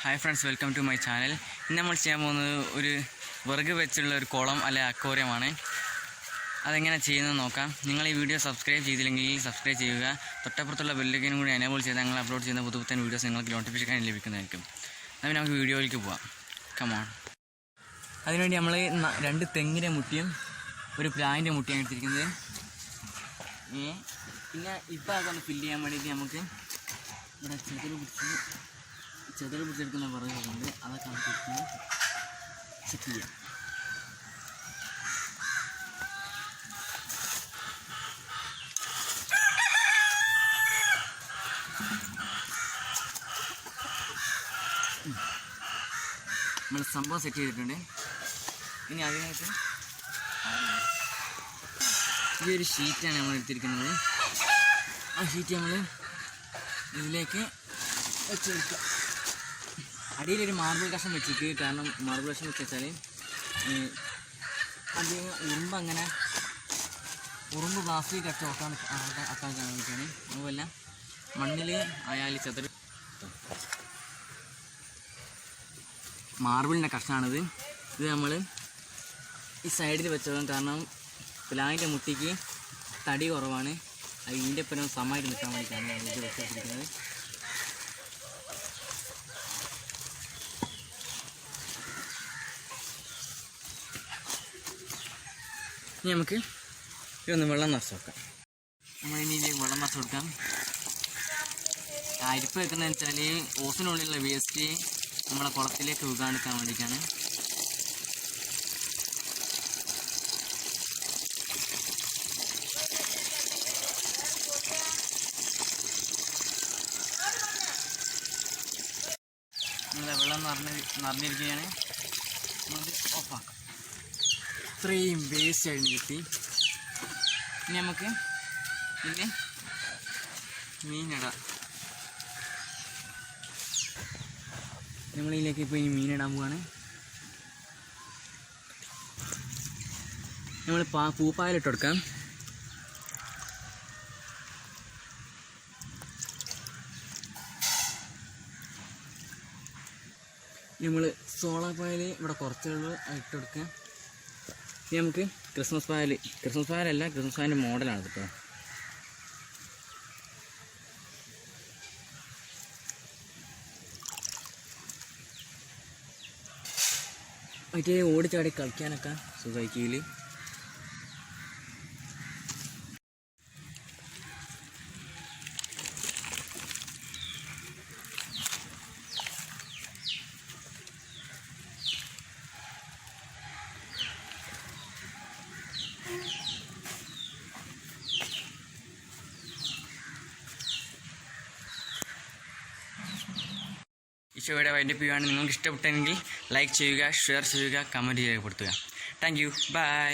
Hi friends, welcome to my channel. ഇന്ന് നമ്മൾ ചെയ്യാൻ പോകുന്നത് ഒരു വിറക് വെച്ചുള്ള ഒരു കുളം അല്ലെ അക്വേറിയമാണ്. അതെങ്ങനെ ചെയ്യുന്നത് നോക്കാം. നിങ്ങൾ ഈ വീഡിയോ സബ്സ്ക്രൈബ് ചെയ്തില്ലെങ്കിൽ സബ്സ്ക്രൈബ് ചെയ്യുക. തൊട്ടപ്പുറത്തുള്ള ബെല്ലൈക്കനും കൂടി എനേബിൾ ചെയ്താൽ ഞങ്ങൾ അപ്ലോഡ് ചെയ്യുന്ന പുതുപുത്തൻ വീഡിയോസ് നിങ്ങൾക്ക് നോട്ടിഫിക്കേഷൻ ലഭിക്കുന്നതായിരിക്കും. അപ്പോൾ നമുക്ക് വീഡിയോയിലേക്ക് പോവാം. കമോൺ. അതിനുവേണ്ടി നമ്മൾ 2 തെങ്ങിൻ്റെ മുട്ടിയും ഒരു പ്ലാവിൻ്റെ മുട്ടിയാണ് എടുത്തിരിക്കുന്നത്. പിന്നെ ഇപ്പോൾ അതൊന്ന് ഫില്ല് ചെയ്യാൻ വേണ്ടിയിട്ട് നമുക്ക് ഇവിടെ ചെതൽ പിടിച്ചെടുക്കുന്ന വിറകുകളുണ്ട്. അതൊക്കെ നമുക്ക് സെറ്റ് ചെയ്യാം. നമ്മൾ സംഭവം സെറ്റ് ചെയ്തിട്ടുണ്ട്. ഇനി അതിനായിട്ട് ഈ ഒരു ഷീറ്റാണ് നമ്മൾ എടുത്തിരിക്കുന്നത്. ആ ഷീറ്റ് നമ്മൾ ഇതിലേക്ക് വെച്ച് കൊടുക്കുക. അടിയിലൊരു മാർബിൾ കഷ്ണം വെച്ചിട്ട്, കാരണം മാർബിൾ കഷ്ണം വെച്ചാൽ അത് ഉറുമ്പ് പ്ലാസ്റ്റിക് ആക്കാൻ വേണ്ടിയിട്ടാണ്. അതുപോലെ മണ്ണിൽ ആയാൽ ചെതൽ മാർബിളിൻ്റെ കഷ്ണമാണിത്. ഇത് നമ്മൾ ഈ സൈഡിൽ വെച്ചോളാം, കാരണം പ്ലാവിൻ്റെ മുട്ടിക്ക് തടി കുറവാണ്. അത് ഇതിൻ്റെ ഒപ്പം സമമായിട്ട് നിൽക്കാൻ വേണ്ടിയിട്ടാണ് ഇത് വെച്ചിരിക്കുന്നത്. ഇനി നമുക്ക് ഇതൊന്ന് വെള്ളം നിറച്ച് വെക്കാം. നമ്മളിനി ഇതിലേക്ക് വെള്ളം നിറച്ച് കൊടുക്കാം. അരിപ്പ് വെക്കുന്നതെന്ന് വെച്ചാൽ ഓസിനുള്ളിലുള്ള വേസ്റ്റ് നമ്മളെ കുളത്തിലേക്ക് വീകാണ്ടിരിക്കാൻ വേണ്ടിയിട്ടാണ്. നമ്മളെ വെള്ളം നിറഞ്ഞിരിക്കുകയാണ്. നമുക്ക് ഓഫാക്കാം. ഇത്രയും വേസ്റ്റ് ആയിട്ട് കിട്ടി. ഇനി നമുക്ക് പിന്നെ മീനിടാം. നമ്മളിതിലേക്ക് ഇപ്പോൾ ഇനി മീനിടാൻ പോവാണ്. നമ്മൾ പൂപ്പായലിട്ട് കൊടുക്കാം. നമ്മൾ സോളാർ പായൽ ഇവിടെ കുറച്ചുള്ള ഇട്ട് കൊടുക്കുക. ഇനി നമുക്ക് ക്രിസ്മസ് പായലല്ല, ക്രിസ്മസ് പായലിൻ്റെ മോഡലാണ് കേട്ടോ. മറ്റേ ഓടിച്ചാടി കളിക്കാനൊക്കെ സുഖമായിക്കയിൽ. ഈ ഷോയുടെ വൈൻഡപ്പ് ചെയ്യുകയാണെങ്കിൽ നിങ്ങൾക്ക് ഇഷ്ടപ്പെട്ടെങ്കിൽ ലൈക്ക് ചെയ്യുക, ഷെയർ ചെയ്യുക, കമൻറ്റ് രേഖപ്പെടുത്തുക. Thank you. ബൈ.